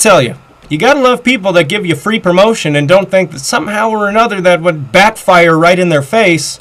tell you, you gotta love people that give you free promotion and don't think that somehow or another that would backfire right in their face.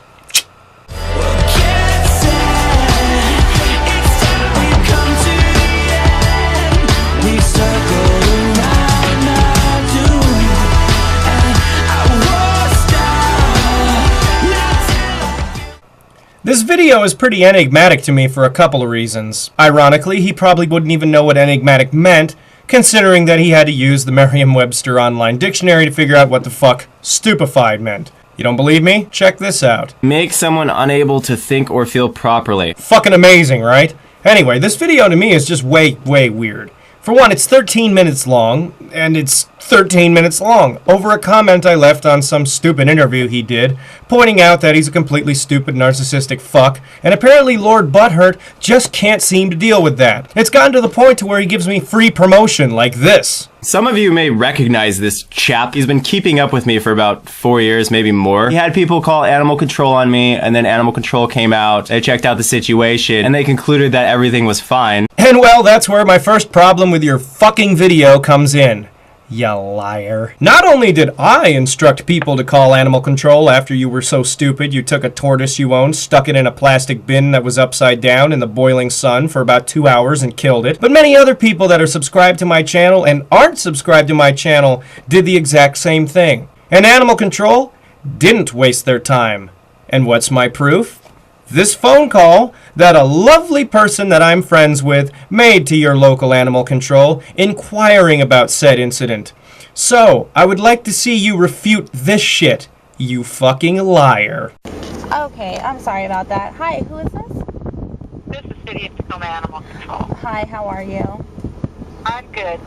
This video is pretty enigmatic to me for a couple of reasons. Ironically, he probably wouldn't even know what enigmatic meant, considering that he had to use the Merriam-Webster online dictionary to figure out what the fuck stupefied meant. You don't believe me? Check this out. Make someone unable to think or feel properly. Fucking amazing, right? Anyway, this video to me is just way weird. For one, it's 13 minutes long, and it's 13 minutes long over a comment I left on some stupid interview he did, pointing out that he's a completely stupid narcissistic fuck, and apparently Lord Butthurt just can't seem to deal with that. It's gotten to the point to where he gives me free promotion like this. Some of you may recognize this chap. He's been keeping up with me for about 4 years, maybe more. He had people call animal control on me, and then animal control came out. They checked out the situation, and they concluded that everything was fine. And well, that's where my first problem with your fucking video comes in. Ya liar. Not only did I instruct people to call animal control after you were so stupid you took a tortoise you owned, stuck it in a plastic bin that was upside down in the boiling sun for about 2 hours and killed it, but many other people that are subscribed to my channel and aren't subscribed to my channel did the exact same thing. And animal control didn't waste their time. And what's my proof? This phone call that a lovely person that I'm friends with made to your local animal control inquiring about said incident. So, I would like to see you refute this shit, you fucking liar. Okay, I'm sorry about that. Hi, who is this? This is City of Tacoma Animal Control. Hi, how are you? I'm good.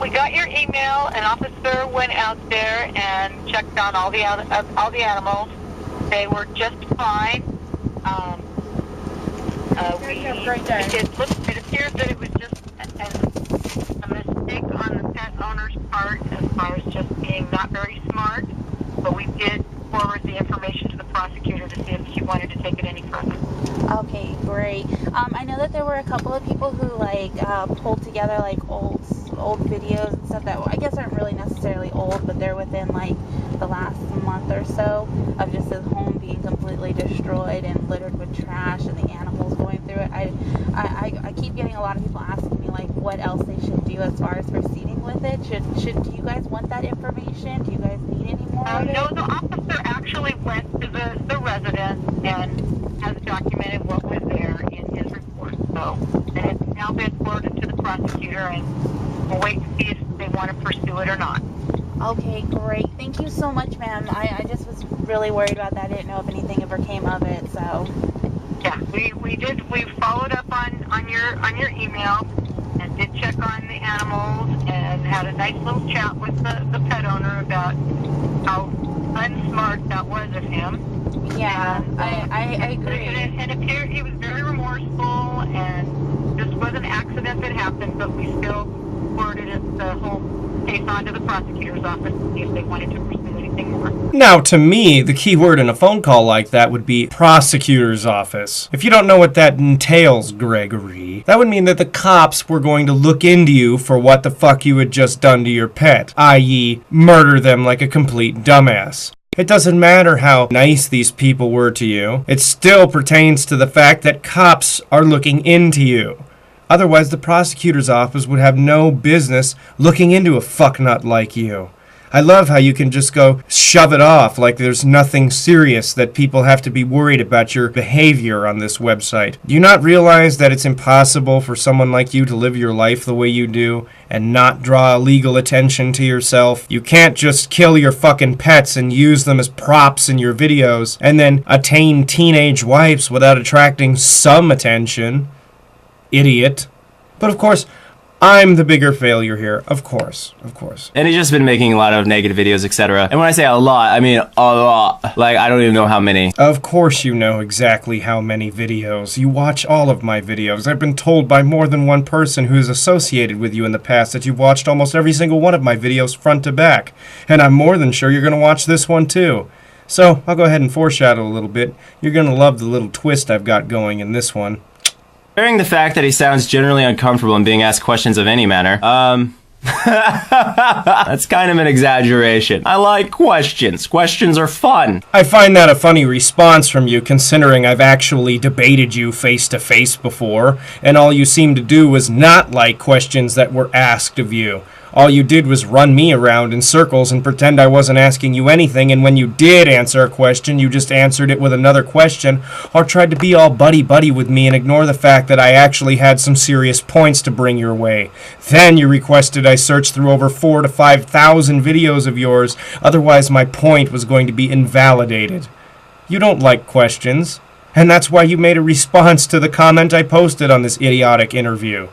We got your email. An officer went out there and checked on all the animals. They were just fine. It appears that it was just a mistake on the pet owner's part as far as just being not very smart, but we did forward the information to the prosecutor to see if she wanted to take it any further. Okay, great. I know that there were a couple of people who pulled together old videos and stuff that I guess aren't really necessarily old, but they're within the last month or so of just his home being completely destroyed and littered with trash and the animals going through it. I keep getting a lot of people asking me what else they should do as far as proceeding with it. Do you guys want that information? Do you guys need any more of it? No, the officer actually went to the residence and has documented what was there in his report. So, and it's now been forwarded to the prosecutor, and we'll wait to see if they want to pursue it or not. Okay, great. Thank you so much, ma'am. I just was really worried about that. I didn't know if anything ever came of it, so. Yeah, we did. We followed up on your email and did check on the animals and had a nice little chat with the pet owner about how unsmart that was of him. Yeah, I agree. And it appeared he was very remorseful, and this was an accident that happened, but we still forwarded the whole case on to the prosecutor's office to see if they wanted to pursue anything more. Now, to me, the key word in a phone call like that would be prosecutor's office. If you don't know what that entails, Gregory, that would mean that the cops were going to look into you for what the fuck you had just done to your pet, i.e., murder them like a complete dumbass. It doesn't matter how nice these people were to you. It still pertains to the fact that cops are looking into you. Otherwise, the prosecutor's office would have no business looking into a fucknut like you. I love how you can just go shove it off like there's nothing serious that people have to be worried about your behavior on this website. Do you not realize that it's impossible for someone like you to live your life the way you do and not draw legal attention to yourself? You can't just kill your fucking pets and use them as props in your videos and then attain teenage wives without attracting some attention. Idiot. But of course, I'm the bigger failure here. Of course. And he's just been making a lot of negative videos, etc. And when I say a lot, I mean a lot. I don't even know how many. Of course you know exactly how many videos. You watch all of my videos. I've been told by more than one person who's associated with you in the past that you've watched almost every single one of my videos front to back. And I'm more than sure you're going to watch this one too. So, I'll go ahead and foreshadow a little bit. You're going to love the little twist I've got going in this one. Bearing the fact that he sounds generally uncomfortable in being asked questions of any manner, That's kind of an exaggeration. I like questions. Questions are fun. I find that a funny response from you, considering I've actually debated you face to face before, and all you seemed to do was not like questions that were asked of you. All you did was run me around in circles and pretend I wasn't asking you anything, and when you did answer a question, you just answered it with another question, or tried to be all buddy-buddy with me and ignore the fact that I actually had some serious points to bring your way. Then you requested I search through over 4,000 to 5,000 videos of yours, otherwise my point was going to be invalidated. You don't like questions, and that's why you made a response to the comment I posted on this idiotic interview.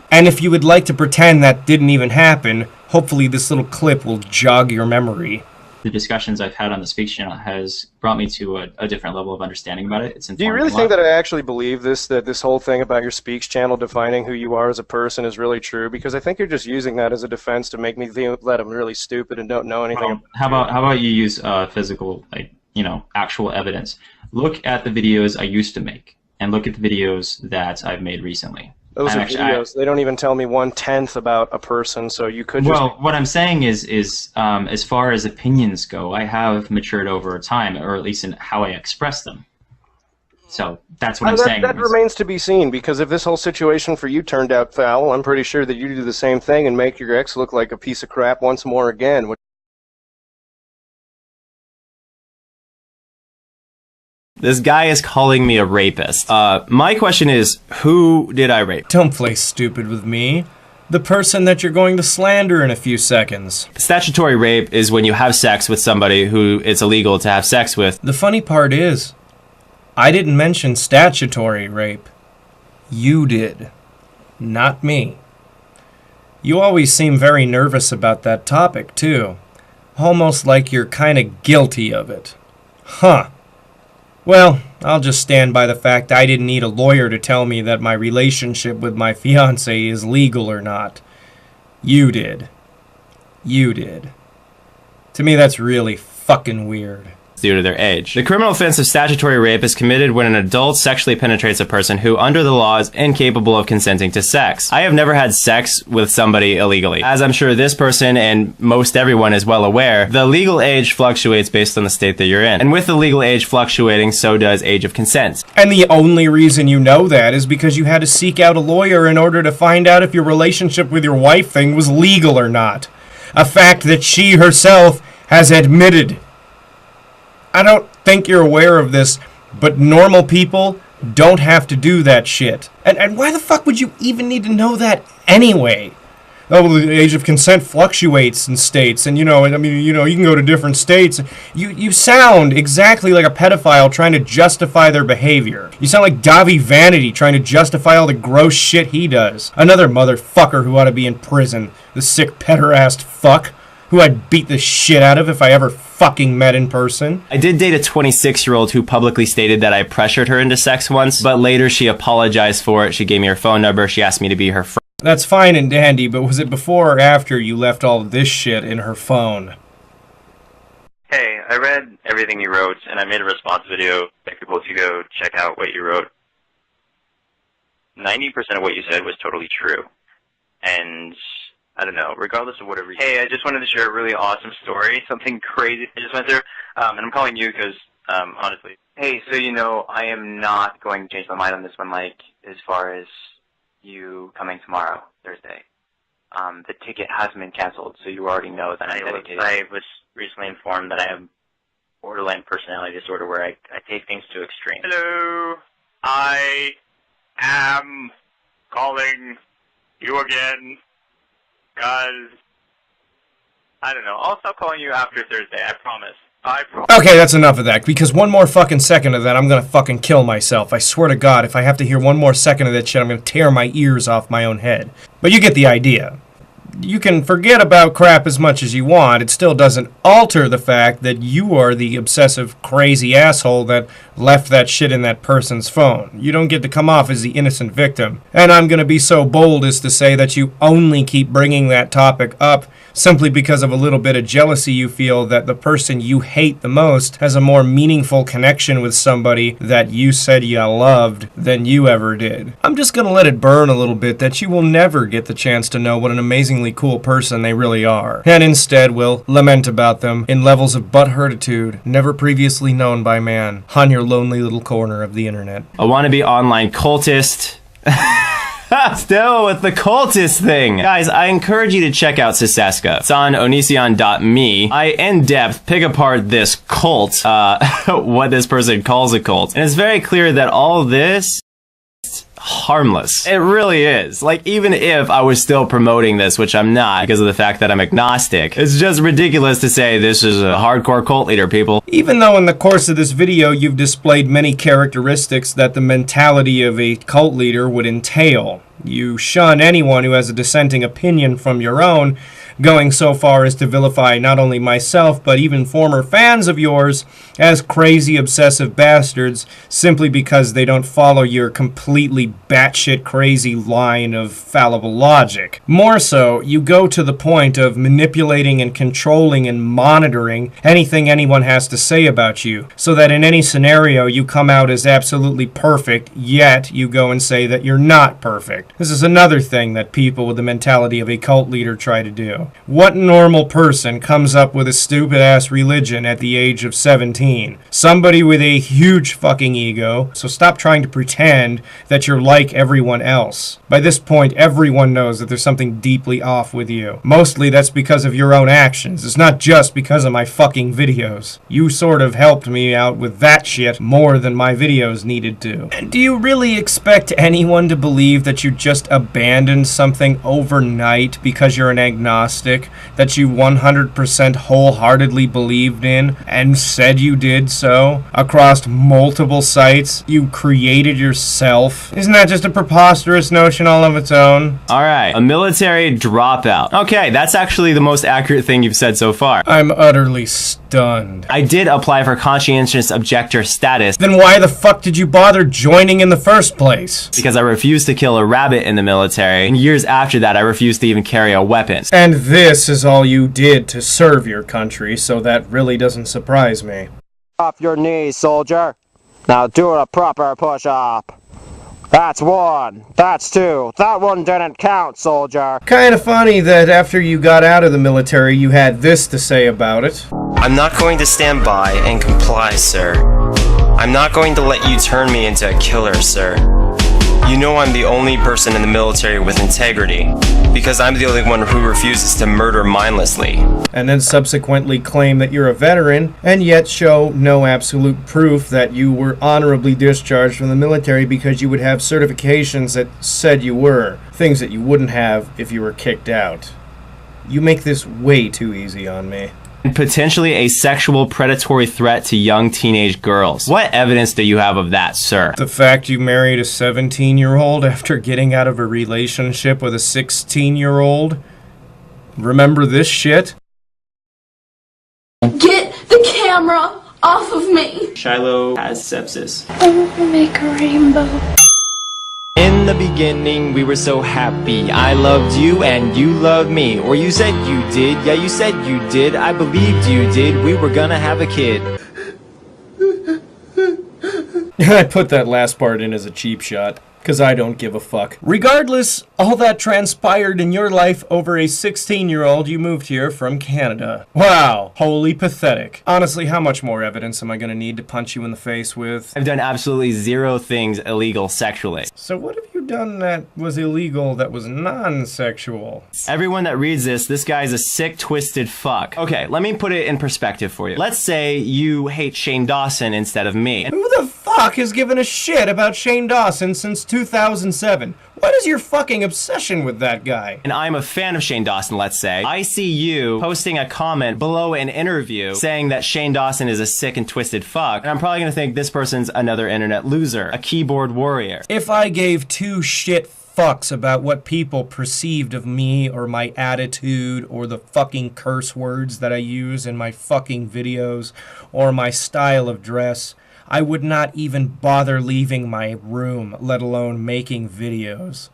And if you would like to pretend that didn't even happen, hopefully this little clip will jog your memory. The discussions I've had on the Speaks channel has brought me to a different level of understanding about it. Do you really think that I actually believe this, that this whole thing about your Speaks channel defining who you are as a person is really true? Because I think you're just using that as a defense to make me think that I'm really stupid and don't know anything. How about you use physical, actual evidence? Look at the videos I used to make, and look at the videos that I've made recently. Those are videos. They don't even tell me 1/10 about a person, so you could just... Well, what I'm saying is as far as opinions go, I have matured over time, or at least in how I express them. So that's what I'm saying. That remains to be seen, because if this whole situation for you turned out foul, I'm pretty sure that you do the same thing and make your ex look like a piece of crap once more again. This guy is calling me a rapist. My question is, who did I rape? Don't play stupid with me. The person that you're going to slander in a few seconds. Statutory rape is when you have sex with somebody who it's illegal to have sex with. The funny part is, I didn't mention statutory rape. You did. Not me. You always seem very nervous about that topic, too. Almost like you're kinda guilty of it. Huh. Well, I'll just stand by the fact I didn't need a lawyer to tell me that my relationship with my fiancé is legal or not. You did. You did. To me, that's really fucking weird. Due to their age. The criminal offense of statutory rape is committed when an adult sexually penetrates a person who, under the law, is incapable of consenting to sex. I have never had sex with somebody illegally. As I'm sure this person and most everyone is well aware, the legal age fluctuates based on the state that you're in. And with the legal age fluctuating, so does age of consent. And the only reason you know that is because you had to seek out a lawyer in order to find out if your relationship with your wife thing was legal or not. A fact that she herself has admitted. I don't think you're aware of this, but normal people don't have to do that shit. And why the fuck would you even need to know that anyway? Oh, the age of consent fluctuates in states, and you can go to different states. You sound exactly like a pedophile trying to justify their behavior. You sound like Davi Vanity trying to justify all the gross shit he does. Another motherfucker who ought to be in prison. The sick pederast fuck. Who I'd beat the shit out of if I ever fucking met in person. I did date a 26-year-old who publicly stated that I pressured her into sex once, but later she apologized for it. She gave me her phone number. She asked me to be her friend. That's fine and dandy, but was it before or after you left all of this shit in her phone? Hey, I read everything you wrote, and I made a response video for people to go check out what you wrote. 90% of what you said was totally true. And I don't know, regardless of whatever. Hey, I just wanted to share a really awesome story, something crazy I just went through. And I'm calling you because, honestly. Hey, so I am not going to change my mind on this one, as far as you coming tomorrow, Thursday. The ticket hasn't been canceled, so you already know that I'm dedicated. I was recently informed that I have borderline personality disorder where I take things to extreme. Hello, I am calling you again. Because, I don't know, I'll stop calling you after Thursday, I promise. Okay, that's enough of that, because one more fucking second of that, I'm gonna fucking kill myself. I swear to God, if I have to hear one more second of that shit, I'm gonna tear my ears off my own head. But you get the idea. You can forget about crap as much as you want. It still doesn't alter the fact that you are the obsessive, crazy asshole that left that shit in that person's phone. You don't get to come off as the innocent victim. And I'm going to be so bold as to say that you only keep bringing that topic up simply because of a little bit of jealousy you feel that the person you hate the most has a more meaningful connection with somebody that you said you loved than you ever did. I'm just going to let it burn a little bit that you will never get the chance to know what an amazingly cool person they really are, and instead will lament about them in levels of butthurtitude never previously known by man on your lonely little corner of the internet. A wannabe online cultist. Still with the cultist thing. Guys, I encourage you to check out Seseska. It's on onision.me. I in-depth pick apart this cult, what this person calls a cult. And it's very clear that all this is harmless. It really is. Like, even if I was still promoting this, which I'm not because of the fact that I'm agnostic, it's just ridiculous to say this is a hardcore cult leader, people. Even though in the course of this video you've displayed many characteristics that the mentality of a cult leader would entail, you shun anyone who has a dissenting opinion from your own, going so far as to vilify not only myself, but even former fans of yours as crazy, obsessive bastards simply because they don't follow your completely batshit crazy line of fallible logic. More so, you go to the point of manipulating and controlling and monitoring anything anyone has to say about you, so that in any scenario you come out as absolutely perfect, yet you go and say that you're not perfect. This is another thing that people with the mentality of a cult leader try to do. What normal person comes up with a stupid-ass religion at the age of 17? Somebody with a huge fucking ego, so stop trying to pretend that you're like everyone else. By this point, everyone knows that there's something deeply off with you. Mostly that's because of your own actions. It's not just because of my fucking videos. You sort of helped me out with that shit more than my videos needed to. And do you really expect anyone to believe that you just abandoned something overnight because you're an agnostic that you 100% wholeheartedly believed in and said you did so across multiple sites you created yourself? Isn't that just a preposterous notion all of its own? Alright, a military dropout. Okay, that's actually the most accurate thing you've said so far. I'm utterly stunned. I did apply for conscientious objector status. Then why the fuck did you bother joining in the first place? Because I refused to kill a rabbit in the military, and years after that I refused to even carry a weapon. And this is all you did to serve your country, so that really doesn't surprise me. Off your knees, soldier. Now do a proper push-up. That's one. That's two. That one didn't count, soldier. Kinda funny that after you got out of the military, you had this to say about it. I'm not going to stand by and comply, sir. I'm not going to let you turn me into a killer, sir. You know I'm the only person in the military with integrity, because I'm the only one who refuses to murder mindlessly. And then subsequently claim that you're a veteran, and yet show no absolute proof that you were honorably discharged from the military because you would have certifications that said you were. Things that you wouldn't have if you were kicked out. You make this way too easy on me. Potentially a sexual predatory threat to young teenage girls. What evidence do you have of that, sir? The fact you married a 17-year-old after getting out of a relationship with a 16-year-old? Remember this shit? Get the camera off of me! Shiloh has sepsis. I want to make a rainbow. In the beginning, we were so happy. I loved you and you loved me. Or you said you did. Yeah, you said you did. I believed you did. We were gonna have a kid. I put that last part in as a cheap shot, because I don't give a fuck. Regardless, all that transpired in your life over a 16-year-old you moved here from Canada. Wow, wholly pathetic. Honestly, how much more evidence am I gonna need to punch you in the face with? I've done absolutely zero things illegal sexually. So what have you done that was illegal that was non-sexual? Everyone that reads this guy's a sick, twisted fuck. Okay, let me put it in perspective for you. Let's say you hate Shane Dawson instead of me. Who the fuck has given a shit about Shane Dawson since 2007? What is your fucking obsession with that guy? And I'm a fan of Shane Dawson, let's say. I see you posting a comment below an interview saying that Shane Dawson is a sick and twisted fuck, and I'm probably gonna think this person's another internet loser, a keyboard warrior. If I gave two shit fucks about what people perceived of me or my attitude or the fucking curse words that I use in my fucking videos or my style of dress, I would not even bother leaving my room, let alone making videos.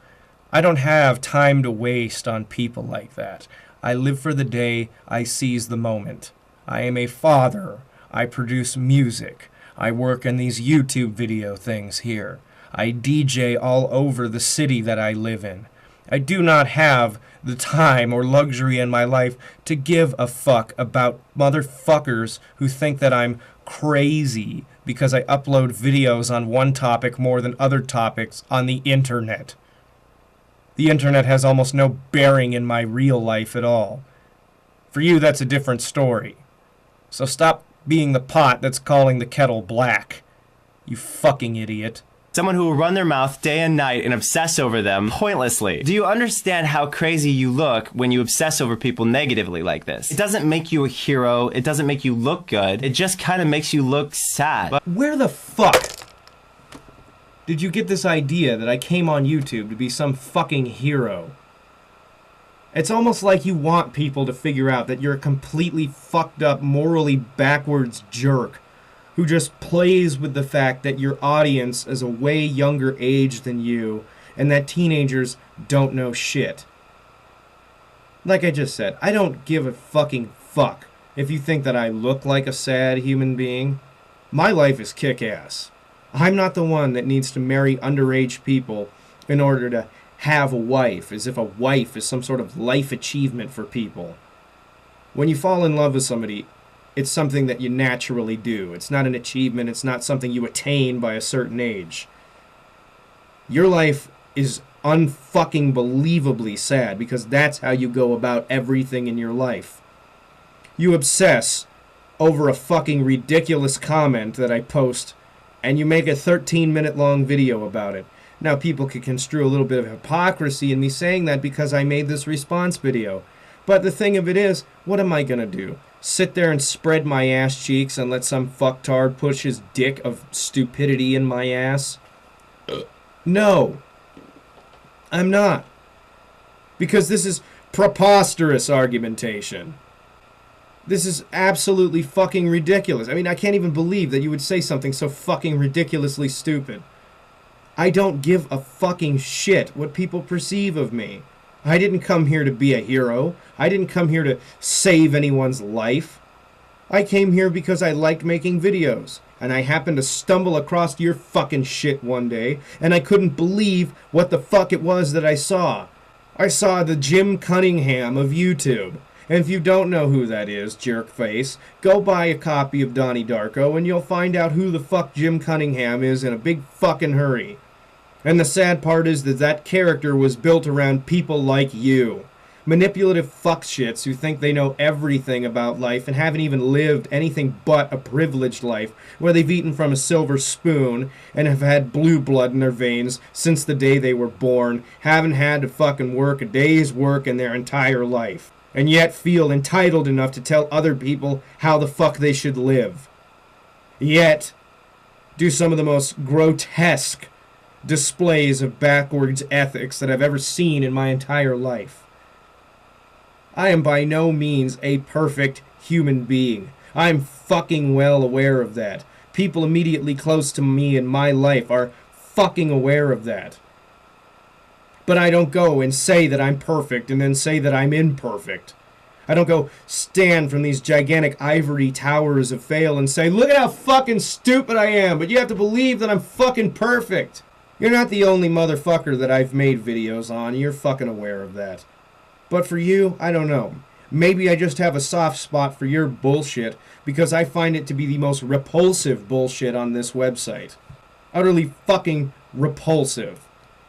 I don't have time to waste on people like that. I live for the day, I seize the moment. I am a father. I produce music. I work in these YouTube video things here. I DJ all over the city that I live in. I do not have the time or luxury in my life to give a fuck about motherfuckers who think that I'm crazy because I upload videos on one topic more than other topics on the internet. The internet has almost no bearing in my real life at all. For you, that's a different story. So stop being the pot that's calling the kettle black. You fucking idiot. Someone who will run their mouth day and night and obsess over them pointlessly. Do you understand how crazy you look when you obsess over people negatively like this? It doesn't make you a hero. It doesn't make you look good. It just kind of makes you look sad. But where the fuck did you get this idea that I came on YouTube to be some fucking hero? It's almost like you want people to figure out that you're a completely fucked up, morally backwards jerk who just plays with the fact that your audience is a way younger age than you and that teenagers don't know shit. Like I just said, I don't give a fucking fuck if you think that I look like a sad human being. My life is kick-ass. I'm not the one that needs to marry underage people in order to have a wife, as if a wife is some sort of life achievement for people. When you fall in love with somebody, it's something that you naturally do. It's not an achievement. It's not something you attain by a certain age. Your life is unfucking believably sad because that's how you go about everything in your life. You obsess over a fucking ridiculous comment that I post, and you make a 13-minute long video about it. Now, people could construe a little bit of hypocrisy in me saying that because I made this response video. But the thing of it is, what am I gonna do? Sit there and spread my ass cheeks and let some fucktard push his dick of stupidity in my ass? No. I'm not. Because this is preposterous argumentation. This is absolutely fucking ridiculous. I mean, I can't even believe that you would say something so fucking ridiculously stupid. I don't give a fucking shit what people perceive of me. I didn't come here to be a hero. I didn't come here to save anyone's life. I came here because I like making videos. And I happened to stumble across your fucking shit one day, and I couldn't believe what the fuck it was that I saw. I saw the Jim Cunningham of YouTube. And if you don't know who that is, jerkface, go buy a copy of Donnie Darko and you'll find out who the fuck Jim Cunningham is in a big fucking hurry. And the sad part is that that character was built around people like you. Manipulative fuckshits who think they know everything about life and haven't even lived anything but a privileged life where they've eaten from a silver spoon and have had blue blood in their veins since the day they were born, haven't had to fucking work a day's work in their entire life, and yet feel entitled enough to tell other people how the fuck they should live. Yet, do some of the most grotesque displays of backwards ethics that I've ever seen in my entire life. I am by no means a perfect human being. I'm fucking well aware of that. People immediately close to me in my life are fucking aware of that. But I don't go and say that I'm perfect and then say that I'm imperfect. I don't go stand from these gigantic ivory towers of fail and say, look at how fucking stupid I am, but you have to believe that I'm fucking perfect. You're not the only motherfucker that I've made videos on. You're fucking aware of that. But for you, I don't know. Maybe I just have a soft spot for your bullshit because I find it to be the most repulsive bullshit on this website. Utterly fucking repulsive.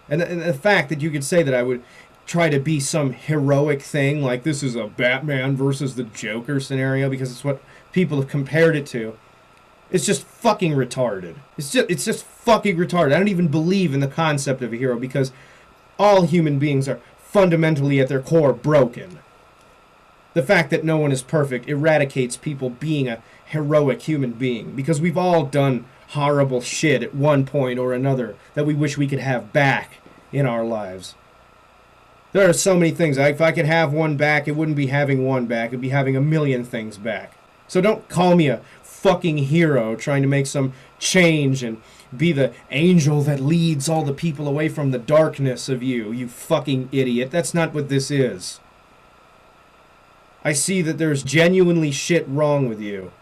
And the fact that you could say that I would try to be some heroic thing, like this is a Batman versus the Joker scenario because it's what people have compared it to, it's just fucking retarded. It's just fucking retarded. I don't even believe in the concept of a hero because all human beings are fundamentally at their core broken. The fact that no one is perfect eradicates people being a heroic human being because we've all done horrible shit at one point or another that we wish we could have back in our lives. There are so many things. If I could have one back, it wouldn't be having one back. It'd be having a million things back. So don't call me a fucking hero trying to make some change and be the angel that leads all the people away from the darkness of you, you fucking idiot. That's not what this is. I see that there's genuinely shit wrong with you.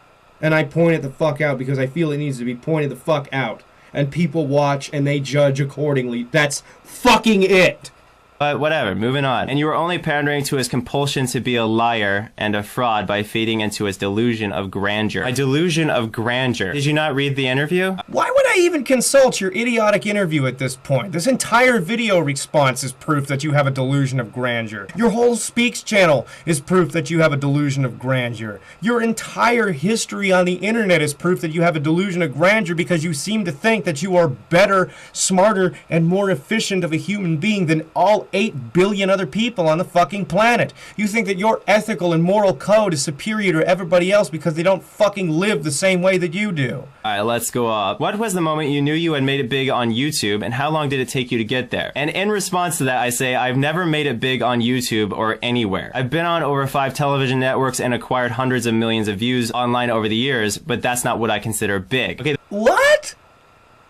And I point it the fuck out because I feel it needs to be pointed the fuck out. And people watch and they judge accordingly. That's fucking it! But whatever, moving on. And you were only pandering to his compulsion to be a liar and a fraud by feeding into his delusion of grandeur. A delusion of grandeur. Did you not read the interview? Why would I even consult your idiotic interview at this point? This entire video response is proof that you have a delusion of grandeur. Your whole Speaks channel is proof that you have a delusion of grandeur. Your entire history on the internet is proof that you have a delusion of grandeur because you seem to think that you are better, smarter, and more efficient of a human being than all 8 billion other people on the fucking planet. You think that your ethical and moral code is superior to everybody else because they don't fucking live the same way that you do. Alright, let's go up. What was the moment you knew you had made it big on YouTube, and how long did it take you to get there? And in response to that, I say, I've never made it big on YouTube or anywhere. I've been on over 5 television networks and acquired hundreds of millions of views online over the years, but that's not what I consider big. Okay. What?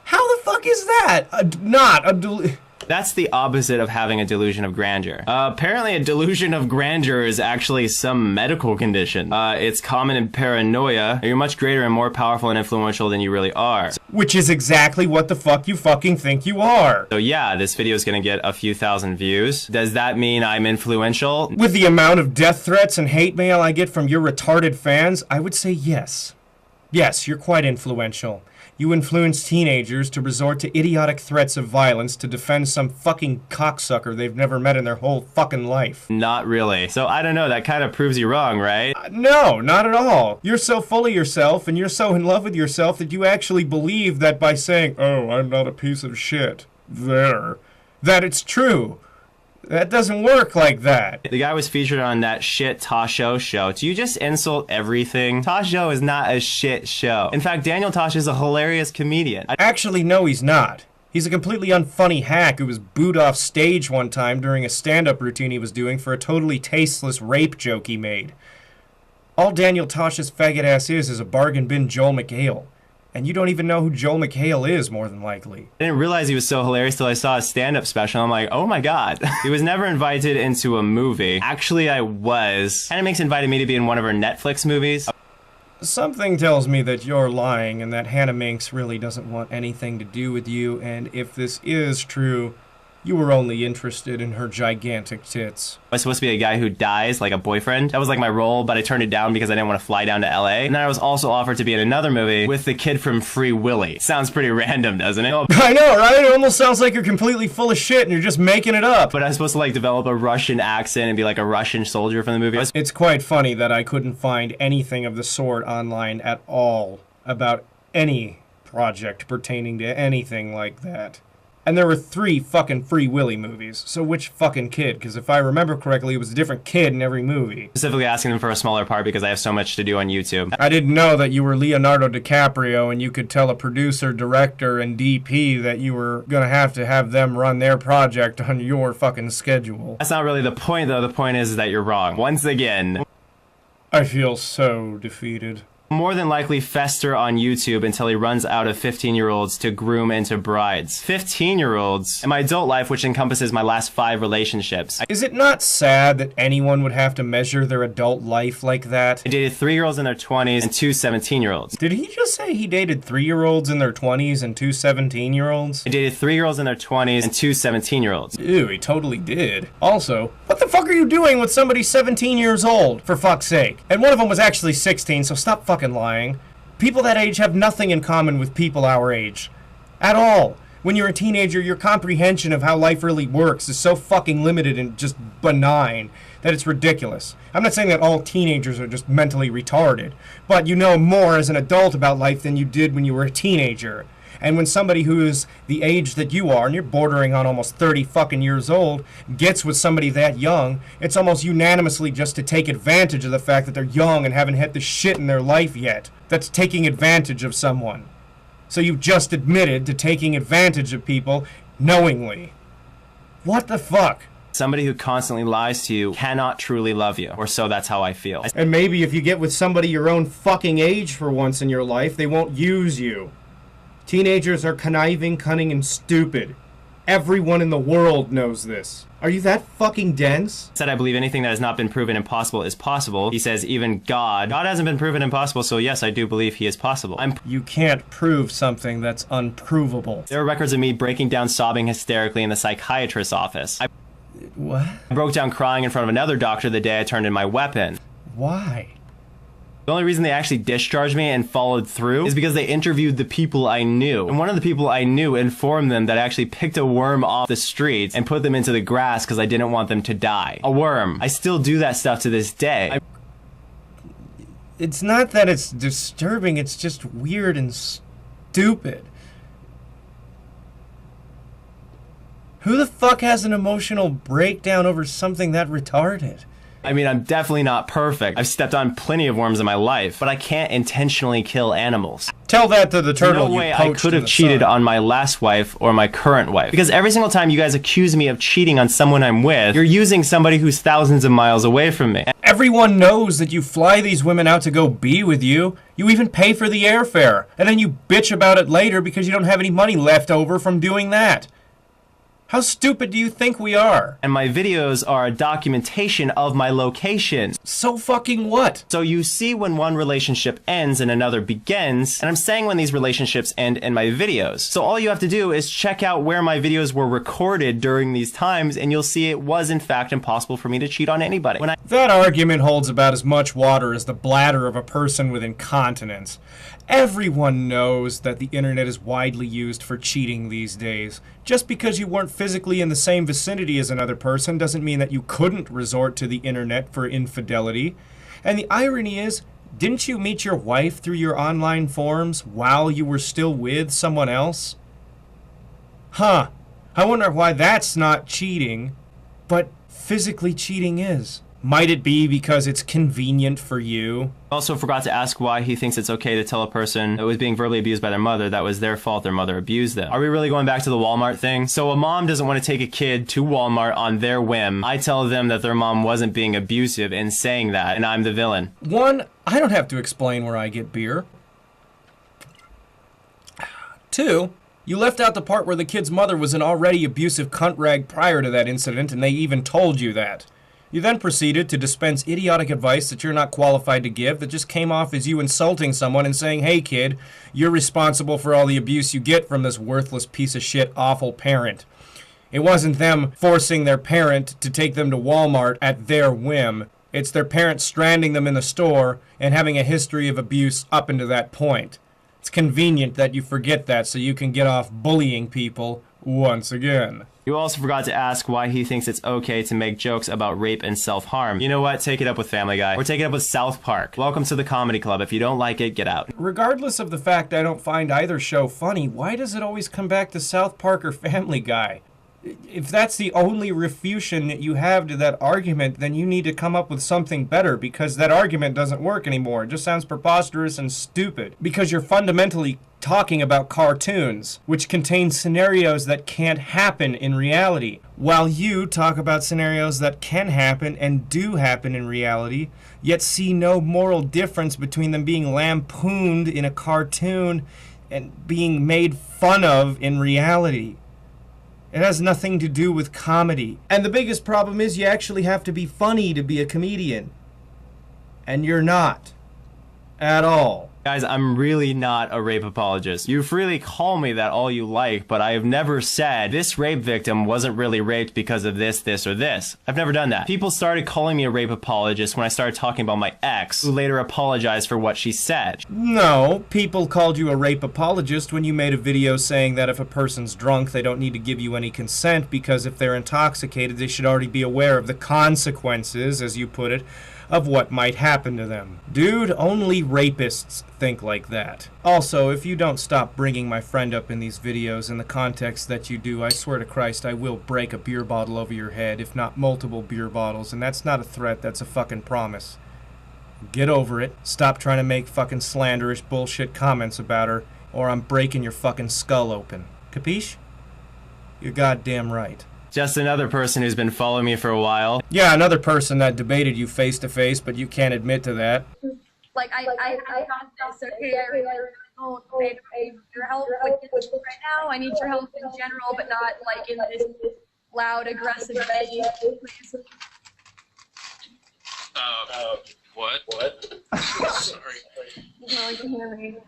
How the fuck is that? That's the opposite of having a delusion of grandeur. Apparently a delusion of grandeur is actually some medical condition. It's common in paranoia. You're much greater and more powerful and influential than you really are. Which is exactly what the fuck you fucking think you are. So yeah, this video is gonna get a few thousand views. Does that mean I'm influential? With the amount of death threats and hate mail I get from your retarded fans, I would say yes. Yes, you're quite influential. You influence teenagers to resort to idiotic threats of violence to defend some fucking cocksucker they've never met in their whole fucking life. Not really. So I don't know, that kind of proves you wrong, right? No, not at all. You're so full of yourself and you're so in love with yourself that you actually believe that by saying, oh, I'm not a piece of shit, that it's true. That doesn't work like that. The guy was featured on that shit Tasho show. Do you just insult everything? Tasho is not a shit show. In fact, Daniel Tosh is a hilarious comedian. Actually, no, he's not. He's a completely unfunny hack who was booed off stage one time during a stand-up routine he was doing for a totally tasteless rape joke he made. All Daniel Tosh's faggot ass is a bargain bin Joel McHale. And you don't even know who Joel McHale is, more than likely. I didn't realize he was so hilarious till I saw his stand-up special. I'm like, oh my god. He was never invited into a movie. Actually, I was. Kinda makes invited me to be in one of her Netflix movies. Something tells me that you're lying and that Hannah Minx really doesn't want anything to do with you, and if this is true, you were only interested in her gigantic tits. I was supposed to be a guy who dies, like a boyfriend. That was like my role, but I turned it down because I didn't want to fly down to LA. And then I was also offered to be in another movie with the kid from Free Willy. Sounds pretty random, doesn't it? I know, right? It almost sounds like you're completely full of shit and you're just making it up. But I was supposed to like develop a Russian accent and be like a Russian soldier from the movie. It's quite funny that I couldn't find anything of the sort online at all about any project pertaining to anything like that. And there were 3 fucking Free Willy movies. So which fucking kid? Because if I remember correctly, it was a different kid in every movie. Specifically asking them for a smaller part because I have so much to do on YouTube. I didn't know that you were Leonardo DiCaprio and you could tell a producer, director, and DP that you were gonna have them run their project on your fucking schedule. That's not really the point, though. The point is that you're wrong. Once again. I feel so defeated. More than likely fester on YouTube until he runs out of 15-year-olds to groom into brides. 15-year-olds in my adult life, which encompasses my last 5 relationships. Is it not sad that anyone would have to measure their adult life like that? I dated 3 girls in their 20s and 2 17-year-olds. Did he just say he dated 3-year-olds in their 20s and 2 17-year-olds? I dated 3 girls in their 20s and 2 17-year-olds. Ew, he totally did. Also, what the fuck are you doing with somebody 17 years old, for fuck's sake? And one of them was actually 16, so stop fucking lying. People that age have nothing in common with people our age. At all. When you're a teenager, your comprehension of how life really works is so fucking limited and just benign that it's ridiculous. I'm not saying that all teenagers are just mentally retarded, but you know more as an adult about life than you did when you were a teenager. And when somebody who is the age that you are, and you're bordering on almost 30 fucking years old, gets with somebody that young, it's almost unanimously just to take advantage of the fact that they're young and haven't hit the shit in their life yet. That's taking advantage of someone. So you've just admitted to taking advantage of people knowingly. What the fuck? Somebody who constantly lies to you cannot truly love you, or so that's how I feel. And maybe if you get with somebody your own fucking age for once in your life, they won't use you. Teenagers are conniving, cunning, and stupid. Everyone in the world knows this. Are you that fucking dense? Said I believe anything that has not been proven impossible is possible. He says even God hasn't been proven impossible, so yes, I do believe he is possible. You can't prove something that's unprovable. There are records of me breaking down sobbing hysterically in the psychiatrist's office. What? I broke down crying in front of another doctor the day I turned in my weapon. Why? The only reason they actually discharged me and followed through is because they interviewed the people I knew. And one of the people I knew informed them that I actually picked a worm off the streets and put them into the grass because I didn't want them to die. A worm. I still do that stuff to this day. It's not that it's disturbing, it's just weird and stupid. Who the fuck has an emotional breakdown over something that retarded? I mean, I'm definitely not perfect. I've stepped on plenty of worms in my life, but I can't intentionally kill animals. Tell that to the turtle. No way I could have cheated on my last wife or my current wife. Because every single time you guys accuse me of cheating on someone I'm with, you're using somebody who's thousands of miles away from me. Everyone knows that you fly these women out to go be with you. You even pay for the airfare. And then you bitch about it later because you don't have any money left over from doing that. How stupid do you think we are? And my videos are a documentation of my locations. So fucking what? So you see when one relationship ends and another begins, and I'm saying when these relationships end in my videos. So all you have to do is check out where my videos were recorded during these times, and you'll see it was in fact impossible for me to cheat on anybody. That argument holds about as much water as the bladder of a person with incontinence. Everyone knows that the internet is widely used for cheating these days. Just because you weren't physically in the same vicinity as another person doesn't mean that you couldn't resort to the internet for infidelity. And the irony is, didn't you meet your wife through your online forums while you were still with someone else? Huh. I wonder why that's not cheating, but physically cheating is. Might it be because it's convenient for you? Also forgot to ask why he thinks it's okay to tell a person who was being verbally abused by their mother that was their fault their mother abused them. Are we really going back to the Walmart thing? So a mom doesn't want to take a kid to Walmart on their whim. I tell them that their mom wasn't being abusive in saying that, and I'm the villain. One, I don't have to explain where I get beer. Two, you left out the part where the kid's mother was an already abusive cunt rag prior to that incident, and they even told you that. You then proceeded to dispense idiotic advice that you're not qualified to give that just came off as you insulting someone and saying, hey kid, you're responsible for all the abuse you get from this worthless piece of shit awful parent. It wasn't them forcing their parent to take them to Walmart at their whim. It's their parent stranding them in the store and having a history of abuse up until that point. It's convenient that you forget that so you can get off bullying people once again. You also forgot to ask why he thinks it's okay to make jokes about rape and self-harm. You know what? Take it up with Family Guy. Or take it up with South Park. Welcome to the comedy club. If you don't like it, get out. Regardless of the fact I don't find either show funny, why does it always come back to South Park or Family Guy? If that's the only refutation that you have to that argument, then you need to come up with something better, because that argument doesn't work anymore. It just sounds preposterous and stupid. Because you're fundamentally talking about cartoons, which contain scenarios that can't happen in reality, while you talk about scenarios that can happen and do happen in reality, yet see no moral difference between them being lampooned in a cartoon and being made fun of in reality. It has nothing to do with comedy. And the biggest problem is you actually have to be funny to be a comedian. And you're not. At all. Guys, I'm really not a rape apologist. You freely call me that all you like, but I have never said this rape victim wasn't really raped because of this, this, or this. I've never done that. People started calling me a rape apologist when I started talking about my ex, who later apologized for what she said. No, people called you a rape apologist when you made a video saying that if a person's drunk, they don't need to give you any consent because if they're intoxicated, they should already be aware of the consequences, as you put it, of what might happen to them. Dude, only rapists think like that. Also, if you don't stop bringing my friend up in these videos in the context that you do, I swear to Christ, I will break a beer bottle over your head, if not multiple beer bottles, and that's not a threat, that's a fucking promise. Get over it. Stop trying to make fucking slanderish bullshit comments about her, or I'm breaking your fucking skull open. Capiche? You're goddamn right. Just another person who's been following me for a while. Yeah, another person that debated you face to face, but you can't admit to that. Like, I got this, okay? I really don't need your help with this right now. I need your help in general, but not, like, in this loud, aggressive way, please. What? Sorry. No one can hear me.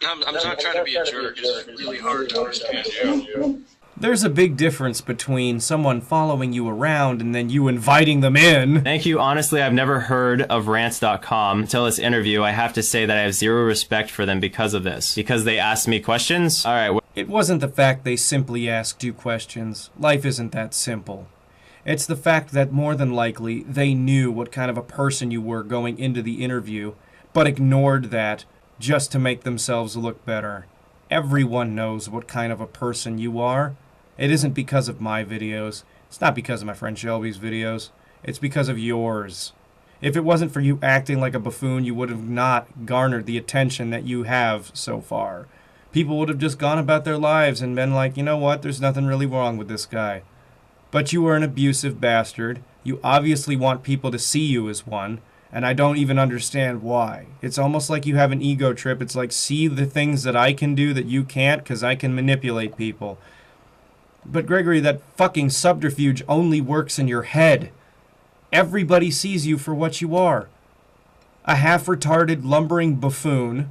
I'm not trying to be a jerk. It's really hard to understand you. There's a big difference between someone following you around and then you inviting them in. Thank you. Honestly, I've never heard of rants.com until this interview. I have to say that I have zero respect for them because of this. Because they asked me questions? Alright. It wasn't the fact they simply asked you questions. Life isn't that simple. It's the fact that more than likely they knew what kind of a person you were going into the interview, but ignored that just to make themselves look better. Everyone knows what kind of a person you are. It isn't because of my videos. It's not because of my friend Shelby's videos. It's because of yours. If it wasn't for you acting like a buffoon, you would have not garnered the attention that you have so far. People would have just gone about their lives and been like, you know what, there's nothing really wrong with this guy. But you are an abusive bastard. You obviously want people to see you as one, and I don't even understand why. It's almost like you have an ego trip. It's like, see the things that I can do that you can't because I can manipulate people. But Gregory, that fucking subterfuge only works in your head. Everybody sees you for what you are. A half-retarded, lumbering buffoon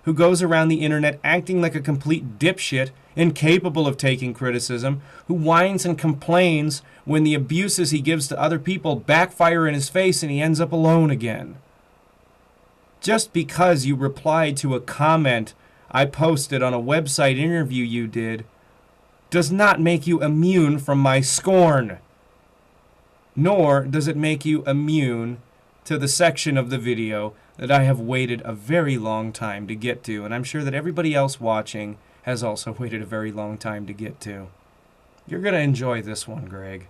who goes around the internet acting like a complete dipshit, incapable of taking criticism, who whines and complains when the abuses he gives to other people backfire in his face and he ends up alone again. Just because you replied to a comment I posted on a website interview you did does not make you immune from my scorn. Nor does it make you immune to the section of the video that I have waited a very long time to get to, and I'm sure that everybody else watching has also waited a very long time to get to. You're gonna enjoy this one, Greg.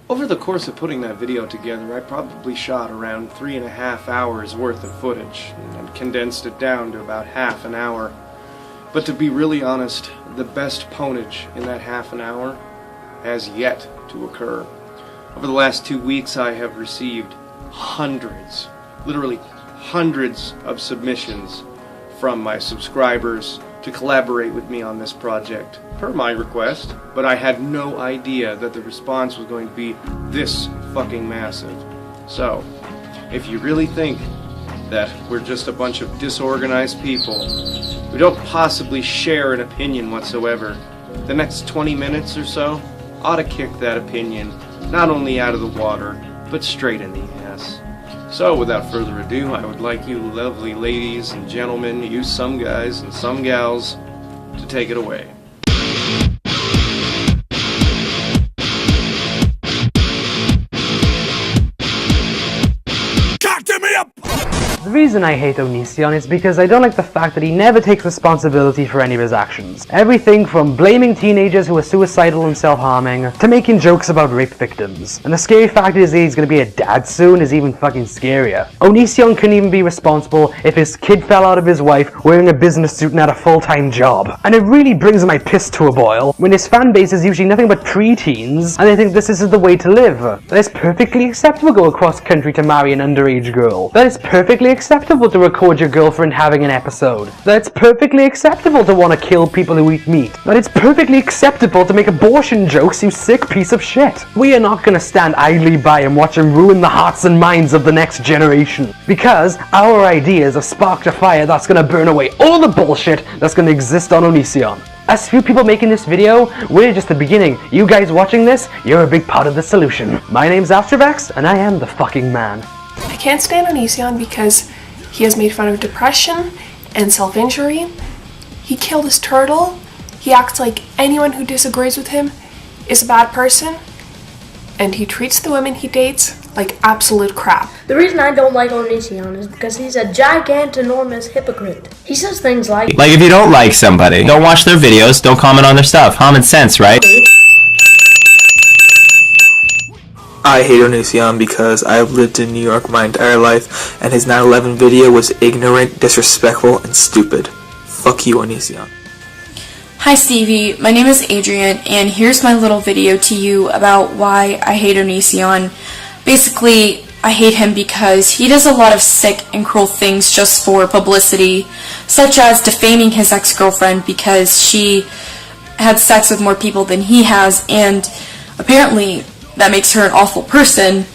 Over the course of putting that video together, I probably shot around 3.5 hours worth of footage and condensed it down to about half an hour. But to be really honest, the best ponage in that half an hour has yet to occur. Over the last 2 weeks, I have received hundreds, literally hundreds of submissions from my subscribers to collaborate with me on this project, per my request, but I had no idea that the response was going to be this fucking massive. So, if you really think that we're just a bunch of disorganized people who don't possibly share an opinion whatsoever, the next 20 minutes or so ought to kick that opinion not only out of the water, but straight in the ass. So, without further ado, I would like you lovely ladies and gentlemen, you some guys and some gals, to take it away. The reason I hate Onision is because I don't like the fact that he never takes responsibility for any of his actions. Everything from blaming teenagers who are suicidal and self-harming, to making jokes about rape victims. And the scary fact is that he's gonna be a dad soon is even fucking scarier. Onision couldn't even be responsible if his kid fell out of his wife wearing a business suit and had a full-time job. And it really brings my piss to a boil when his fan base is usually nothing but pre-teens and they think this is the way to live. That it's perfectly acceptable to go across country to marry an underage girl. That it's perfectly acceptable to record your girlfriend having an episode. That it's perfectly acceptable to want to kill people who eat meat. That it's perfectly acceptable to make abortion jokes, you sick piece of shit. We are not gonna stand idly by and watch him ruin the hearts and minds of the next generation. Because our ideas have sparked a fire that's gonna burn away all the bullshit that's gonna exist on Onision. As few people making this video, we're just the beginning. You guys watching this, you're a big part of the solution. My name's Astrovax, and I am the fucking man. I can't stand Onision because he has made fun of depression and self-injury. He killed his turtle. He acts like anyone who disagrees with him is a bad person. And he treats the women he dates like absolute crap. The reason I don't like Onision is because he's a gigantinormous hypocrite. He says things like if you don't like somebody, don't watch their videos, don't comment on their stuff. Common sense, right? I hate ONISION because I've lived in New York my entire life, and his 9/11 video was ignorant, disrespectful, and stupid. Fuck you, ONISION. Hi Stevie, my name is Adrian, and here's my little video to you about why I hate ONISION. Basically, I hate him because he does a lot of sick and cruel things just for publicity, such as defaming his ex-girlfriend because she had sex with more people than he has, and apparently that makes her an awful person,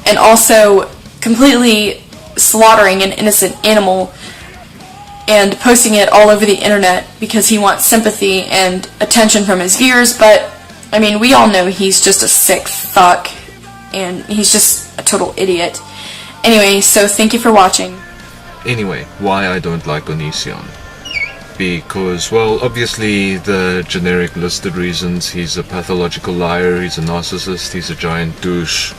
and also completely slaughtering an innocent animal and posting it all over the internet because he wants sympathy and attention from his viewers. But I mean, we all know he's just a sick fuck and he's just a total idiot. Anyway, so thank you for watching. Anyway, why I don't like ONISION? Because, well, obviously the generic listed reasons. He's a pathological liar, he's a narcissist, he's a giant douche.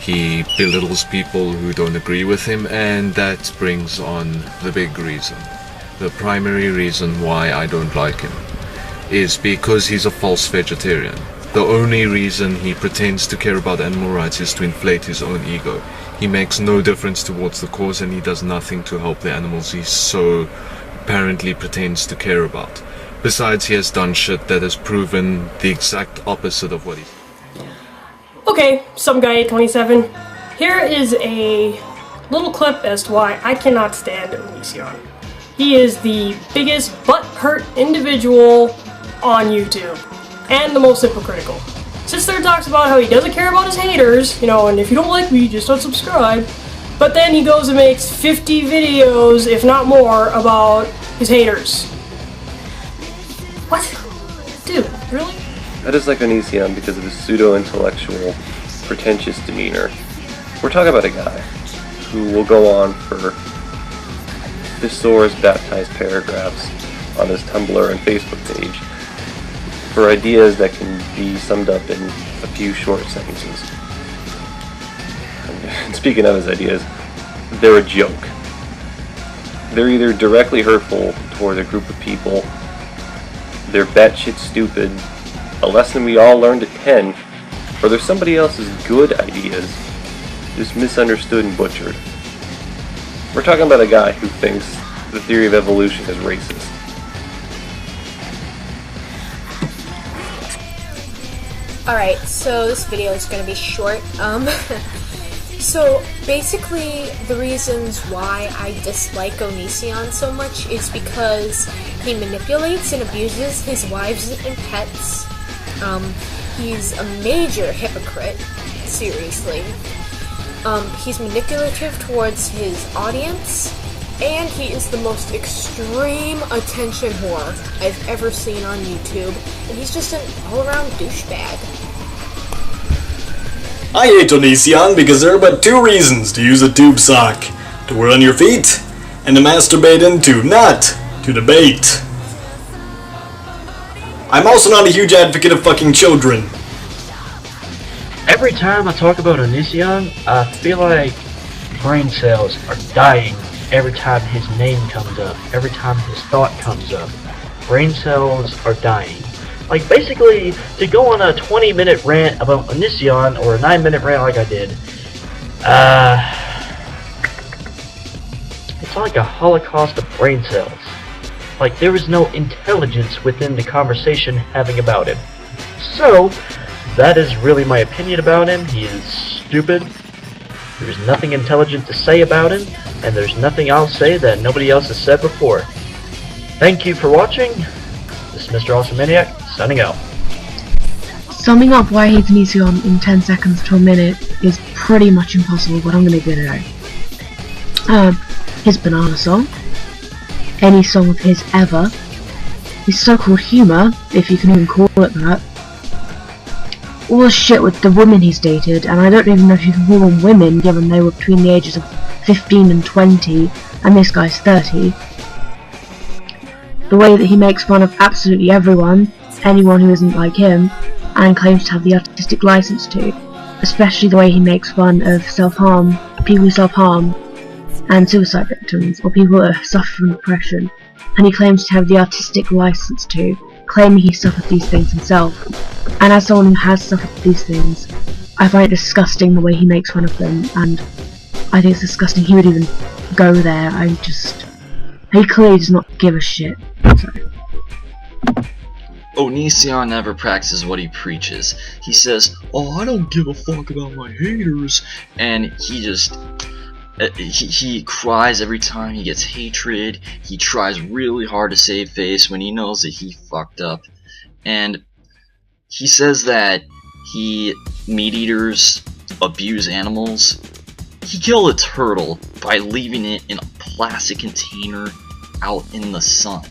He belittles people who don't agree with him, and that brings on the big reason. The primary reason why I don't like him is because he's a false vegetarian. The only reason he pretends to care about animal rights is to inflate his own ego. He makes no difference towards the cause, and he does nothing to help the animals he so apparently pretends to care about. Besides, he has done shit that has proven the exact opposite of what he... Okay, someguy827. Here is a little clip as to why I cannot stand ONISION. He is the biggest butt-hurt individual on YouTube, and the most hypocritical. Sits there and talks about how he doesn't care about his haters, you know, and if you don't like me, just unsubscribe. But then he goes and makes 50 videos, if not more, about his haters. What? Dude, really? I dislike ONISION because of his pseudo-intellectual, pretentious demeanor. We're talking about a guy who will go on for thesaurus baptized paragraphs on his Tumblr and Facebook page for ideas that can be summed up in a few short sentences. And speaking of his ideas, they're a joke. They're either directly hurtful toward a group of people, they're batshit stupid, a lesson we all learned at 10, or there's somebody else's good ideas just misunderstood and butchered. We're talking about a guy who thinks the theory of evolution is racist. Alright, so this video is going to be short. So basically the reasons why I dislike ONISION so much is because he manipulates and abuses his wives and pets. He's a major hypocrite, seriously. He's manipulative towards his audience, and he is the most extreme attention whore I've ever seen on YouTube, and he's just an all-around douchebag. I hate ONISION because there are but two reasons to use a tube sock: to wear on your feet, and to masturbate into, not to debate. I'm also not a huge advocate of fucking children. Every time I talk about ONISION, I feel like brain cells are dying every time his name comes up, every time his thought comes up. Brain cells are dying. Like, basically, to go on a 20-minute rant about ONISION, or a 9-minute rant like I did, it's like a holocaust of brain cells. Like, there is no intelligence within the conversation having about him. So, that is really my opinion about him. He is stupid. There's nothing intelligent to say about him, and there's nothing I'll say that nobody else has said before. Thank you for watching. This is Mr. Awesome Maniac, signing out. Summing up why I hate ONISION in 10 seconds to a minute is pretty much impossible, but I'm gonna get it out. His banana song, any song of his ever, his so-called humour, if you can even call it that, all the shit with the women he's dated, and I don't even know if you can call them women given they were between the ages of 15 and 20, and this guy's 30. The way that he makes fun of absolutely everyone, anyone who isn't like him, and claims to have the artistic license to, especially the way he makes fun of self-harm, people who self-harm, and suicide victims, or people that suffer from depression, and he claims to have the artistic license to, claiming he suffered these things himself. And as someone who has suffered these things, I find it disgusting the way he makes fun of them, and I think it's disgusting he would even go there. He clearly does not give a shit. ONISION never practices what he preaches. He says, "Oh, I don't give a fuck about my haters," and he just he cries every time he gets hatred. He tries really hard to save face when he knows that he fucked up, and he says that meat eaters abuse animals. He killed a turtle by leaving it in a plastic container out in the sun.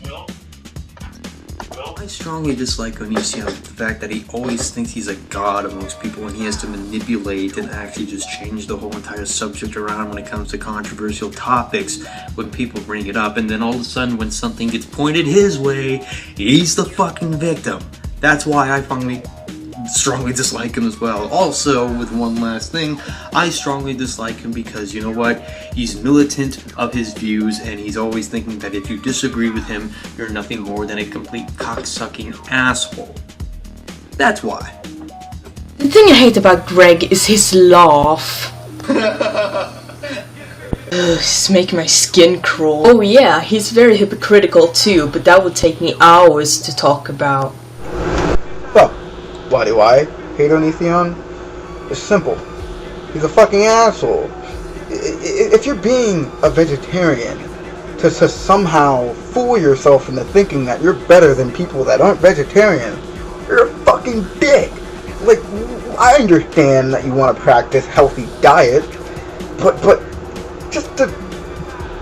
I strongly dislike ONISION for the fact that he always thinks he's a god amongst people and he has to manipulate and actually just change the whole entire subject around when it comes to controversial topics when people bring it up, and then all of a sudden when something gets pointed his way, he's the fucking victim. That's why I strongly dislike him as well. Also, with one last thing, I strongly dislike him because, you know what, he's militant of his views and he's always thinking that if you disagree with him, you're nothing more than a complete cocksucking asshole. That's why. The thing I hate about Greg is his laugh. It's making my skin crawl. Oh yeah, he's very hypocritical too, but that would take me hours to talk about. Why do I hate ONISION? It's simple. He's a fucking asshole. If you're being a vegetarian to somehow fool yourself into thinking that you're better than people that aren't vegetarian, you're a fucking dick. Like, I understand that you want to practice healthy diet, but just to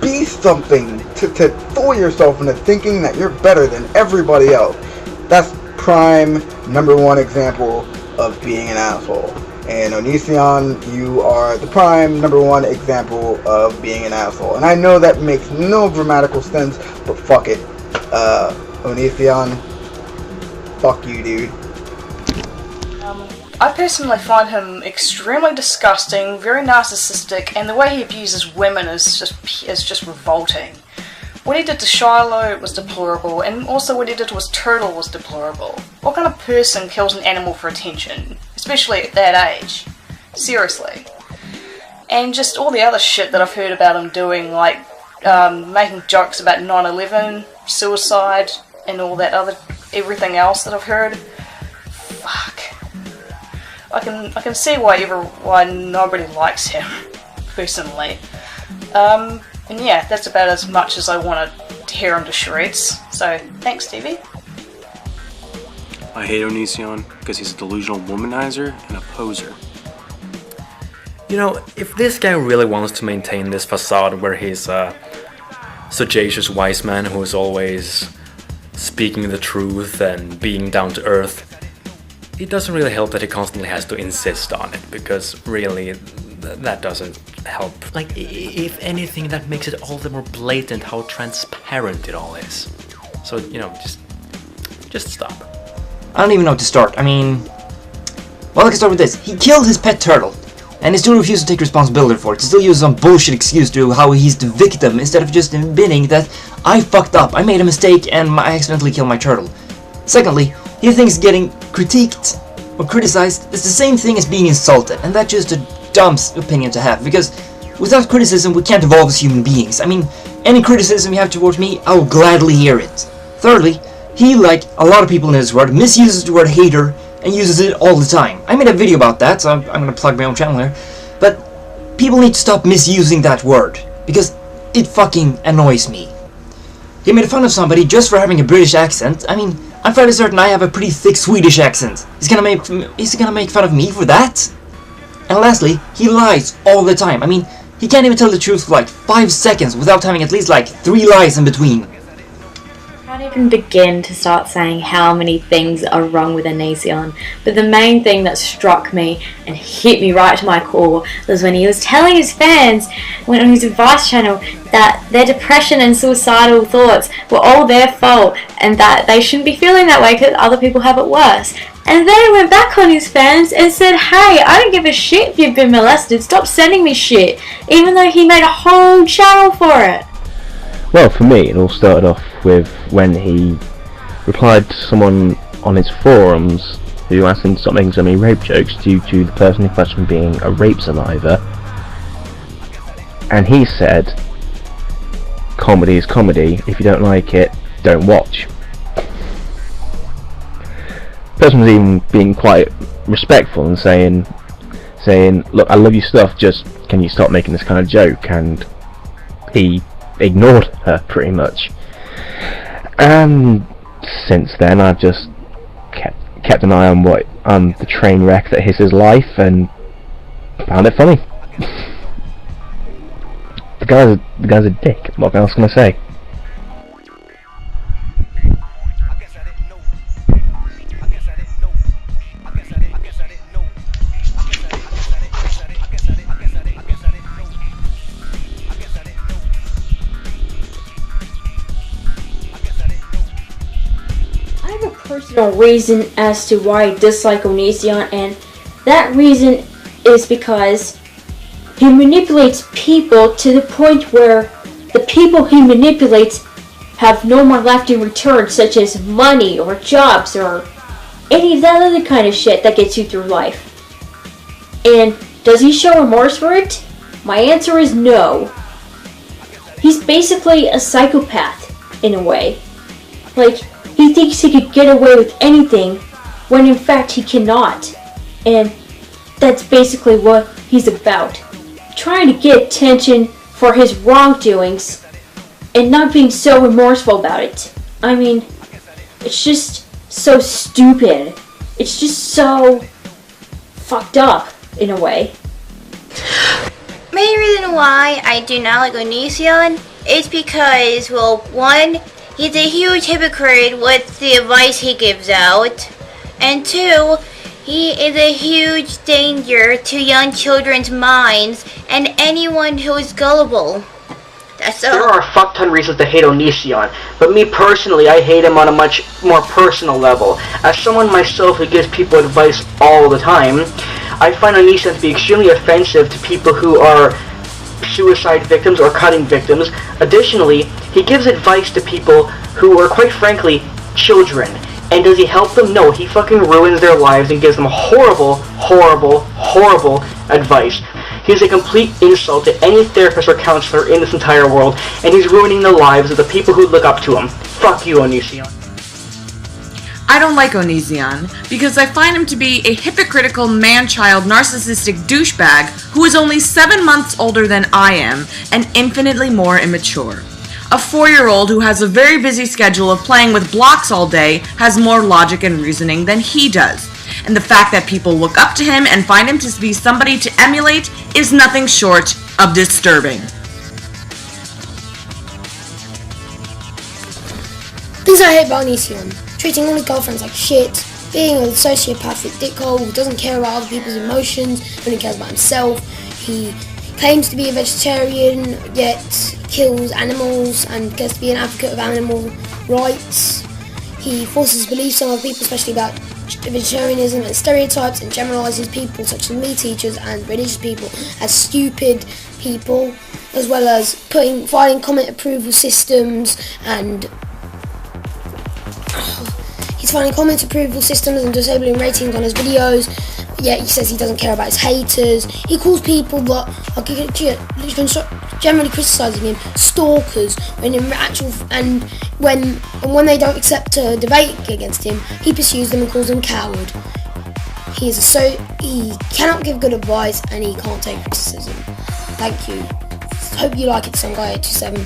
be something, to fool yourself into thinking that you're better than everybody else, that's prime #1 example of being an asshole. And ONISION, you are the prime #1 example of being an asshole. And I know that makes no grammatical sense, but fuck it. ONISION, fuck you, dude. I personally find him extremely disgusting, very narcissistic, and the way he abuses women is just revolting. What he did to Shiloh was deplorable, and also what he did to his turtle was deplorable. What kind of person kills an animal for attention? Especially at that age. Seriously. And just all the other shit that I've heard about him doing, like making jokes about 9/11, suicide, and all that everything else that I've heard. Fuck. I can see why nobody likes him, personally. And yeah, that's about as much as I want to tear him to shreds. So, thanks, TV. I hate ONISION because he's a delusional womanizer and a poser. You know, if this guy really wants to maintain this facade where he's a sagacious wise man who is always speaking the truth and being down to earth, it doesn't really help that he constantly has to insist on it, because really that doesn't help. Like, if anything, that makes it all the more blatant how transparent it all is. So, you know, just stop. I don't even know how to start. I mean, well, I can start with this. He killed his pet turtle, and he still refuses to take responsibility for it. He still uses some bullshit excuse to how he's the victim, instead of just admitting that I fucked up, I made a mistake, and I accidentally killed my turtle. Secondly, he thinks getting critiqued or criticized is the same thing as being insulted, and that's just a dumb opinion to have, because without criticism we can't evolve as human beings. I mean, any criticism you have towards me, I will gladly hear it. Thirdly, he, like a lot of people in this world, misuses the word hater and uses it all the time. I made a video about that, so I'm gonna plug my own channel here, but people need to stop misusing that word, because it fucking annoys me. He made fun of somebody just for having a British accent. I mean, I'm fairly certain I have a pretty thick Swedish accent. He's gonna make fun of me for that? And lastly, he lies all the time. I mean, he can't even tell the truth for like 5 seconds without having at least like 3 lies in between. I can't even begin to start saying how many things are wrong with ONISION, but the main thing that struck me and hit me right to my core was when he was telling his fans, when on his advice channel, that their depression and suicidal thoughts were all their fault and that they shouldn't be feeling that way because other people have it worse. And then he went back on his fans and said, hey, I don't give a shit if you've been molested, stop sending me shit, even though he made a whole channel for it. Well, for me, it all started off with when he replied to someone on his forums who asked him to stop making so many rape jokes due to the person in question being a rape survivor, and he said, comedy is comedy, if you don't like it, don't watch. The person was even being quite respectful and saying, look, I love your stuff, just can you stop making this kind of joke? And he ignored her pretty much. And since then I've just kept an eye on the train wreck that is his life and found it funny. The guy's a dick, what else can I say? Personal reason as to why I dislike ONISION, and that reason is because he manipulates people to the point where the people he manipulates have no more left in return, such as money or jobs or any of that other kind of shit that gets you through life. And does he show remorse for it? My answer is no. He's basically a psychopath in a way. Like, he thinks he could get away with anything, when in fact he cannot. And that's basically what he's about. Trying to get attention for his wrongdoings, and not being so remorseful about it. I mean, it's just so stupid. It's just so fucked up, in a way. Main reason why I do not like ONISION is because, well, one, he's a huge hypocrite with the advice he gives out, and two, he is a huge danger to young children's minds and anyone who is gullible. There are a fuck ton reasons to hate ONISION, but me personally, I hate him on a much more personal level. As someone myself who gives people advice all the time, I find ONISION to be extremely offensive to people who are suicide victims or cutting victims. Additionally, he gives advice to people who are, quite frankly, children. And does he help them? No, he fucking ruins their lives and gives them horrible, horrible, horrible advice. He's a complete insult to any therapist or counselor in this entire world, and he's ruining the lives of the people who look up to him. Fuck you, ONISION. I don't like ONISION because I find him to be a hypocritical man-child narcissistic douchebag who is only 7 months older than I am and infinitely more immature. A 4-year-old who has a very busy schedule of playing with blocks all day has more logic and reasoning than he does. And the fact that people look up to him and find him to be somebody to emulate is nothing short of disturbing. Things I hate about ONISION: treating all his girlfriends like shit, being a sociopathic dickhole who doesn't care about other people's emotions, only cares about himself. He claims to be a vegetarian, yet kills animals and gets to be an advocate of animal rights. He forces beliefs on other people, especially about vegetarianism, and stereotypes and generalizes people such as me teachers and religious people as stupid people, as well as filing comment approval systems and he's filing comment approval systems and disabling ratings on his videos. Yet he says he doesn't care about his haters. He calls people that are generally criticising him stalkers, when they don't accept a debate against him, he pursues them and calls them coward. He cannot give good advice and he can't take criticism. Thank you. Hope you like it, someguy827.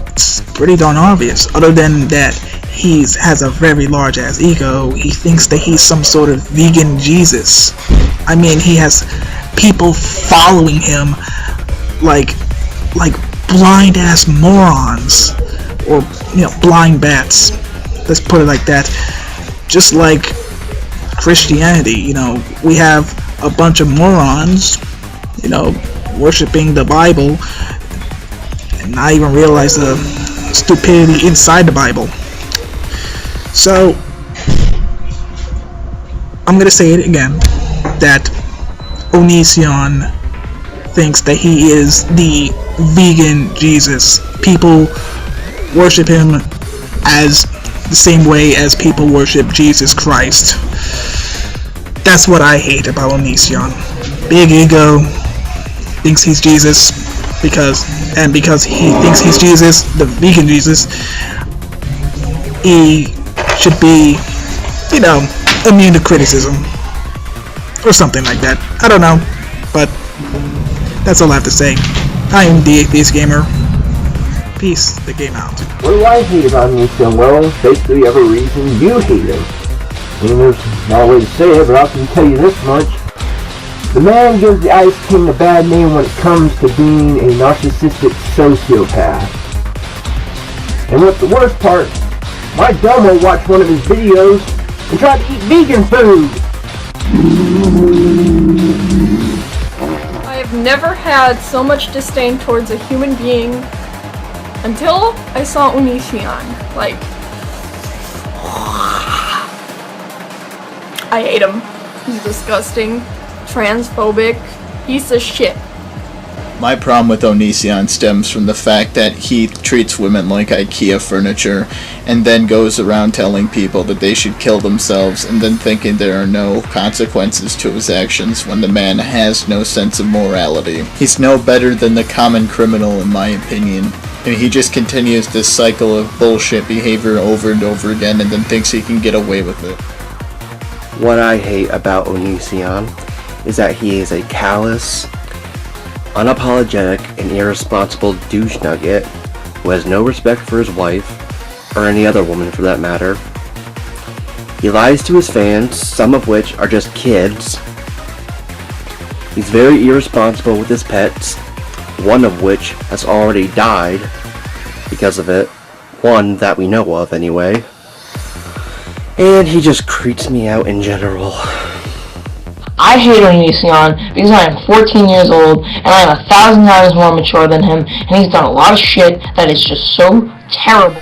It's pretty darn obvious. Other than that, he has a very large ass ego. He thinks that he's some sort of vegan Jesus. I mean, he has people following him like blind ass morons, or blind bats. Let's put it like that. Just like Christianity, we have a bunch of morons, worshiping the Bible and not even realize the stupidity inside the Bible. So, I'm gonna say it again, that ONISION thinks that he is the vegan Jesus. People worship him as the same way as people worship Jesus Christ. That's what I hate about Onision. Big ego, thinks he's Jesus, because he thinks he's Jesus, the vegan Jesus, he should be, you know, immune to criticism. Or something like that. I don't know. But that's all I have to say. I am the Atheist Gamer. Peace. The game out. What do I hate about Onision? Well, basically every reason you hate him. I mean, there's no way to say it, but I can tell you this much. The man gives the Ice King a bad name when it comes to being a narcissistic sociopath. And what's the worst part, my domo watched one of his videos and tried to eat vegan food. I have never had so much disdain towards a human being until I saw ONISION. Like, I hate him. He's disgusting, transphobic, piece of shit. My problem with ONISION stems from the fact that he treats women like IKEA furniture and then goes around telling people that they should kill themselves and then thinking there are no consequences to his actions when the man has no sense of morality. He's no better than the common criminal in my opinion, and he just continues this cycle of bullshit behavior over and over again and then thinks he can get away with it. What I hate about ONISION is that he is a callous, unapologetic, and irresponsible douche nugget who has no respect for his wife, or any other woman for that matter. He lies to his fans, some of which are just kids. He's very irresponsible with his pets, one of which has already died because of it. One that we know of, anyway. And he just creeps me out in general. I hate ONISION because I am 14 years old and I am 1,000 times more mature than him, and he's done a lot of shit that is just so terrible.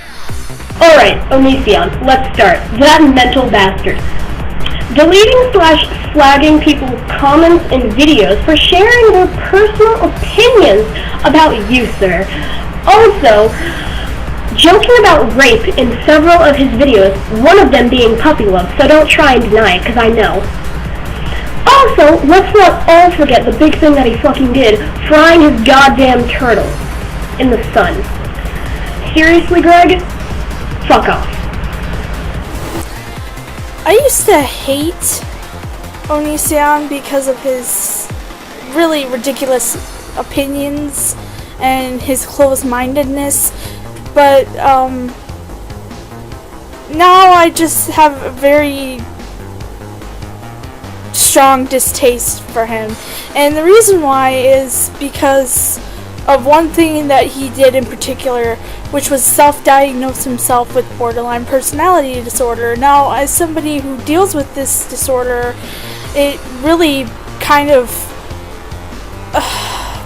Alright, ONISION, let's start. That mental bastard. Deleting/flagging people's comments and videos for sharing their personal opinions about you, sir. Also, joking about rape in several of his videos, one of them being puppy love, so don't try and deny it, because I know. Also, let's not all forget the big thing that he fucking did, frying his goddamn turtle in the sun. Seriously, Greg? Fuck off. I used to hate ONISION because of his really ridiculous opinions and his closed-mindedness, but now I just have a very strong distaste for him, and the reason why is because of one thing that he did in particular, which was self-diagnose himself with borderline personality disorder. Now, as somebody who deals with this disorder, it really kind of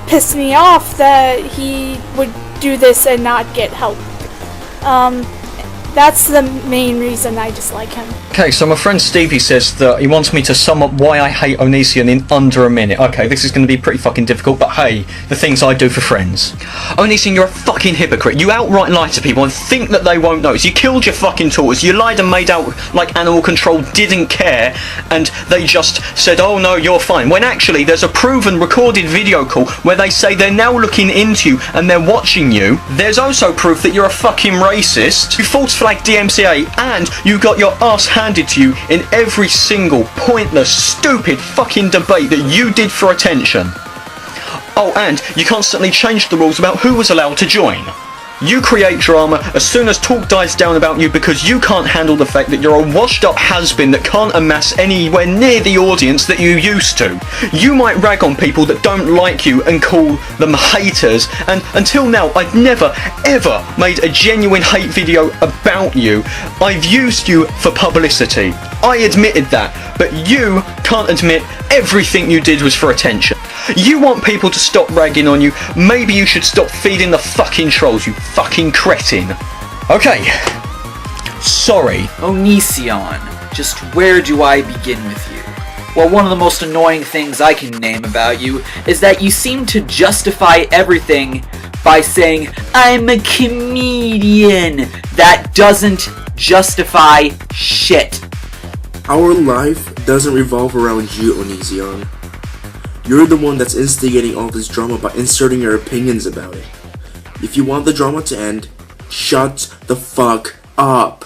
pissed me off that he would do this and not get help. That's the main reason I dislike him. Okay, so my friend Stevie says that he wants me to sum up why I hate ONISION in under a minute. Okay, this is going to be pretty fucking difficult, but hey, the things I do for friends. ONISION, you're a fucking hypocrite. You outright lie to people and think that they won't notice. You killed your fucking tortoise. You lied and made out like animal control didn't care, and they just said, oh no, you're fine. When actually, there's a proven recorded video call where they say they're now looking into you and they're watching you. There's also proof that you're a fucking racist. You false flagged DMCA and you got your ass handed to you in every single pointless, stupid fucking debate that you did for attention. Oh, and you constantly changed the rules about who was allowed to join. You create drama as soon as talk dies down about you because you can't handle the fact that you're a washed up has-been that can't amass anywhere near the audience that you used to. You might rag on people that don't like you and call them haters, and until now I've never ever made a genuine hate video about you. I've used you for publicity. I admitted that, but you can't admit everything you did was for attention. You want people to stop ragging on you, maybe you should stop feeding the fucking trolls, you fucking cretin. Okay. Sorry. ONISION. Just where do I begin with you? Well, one of the most annoying things I can name about you is that you seem to justify everything by saying, I'm a comedian. That doesn't justify shit. Our life doesn't revolve around you, Onision. You're the one that's instigating all this drama by inserting your opinions about it. If you want the drama to end, shut the fuck up.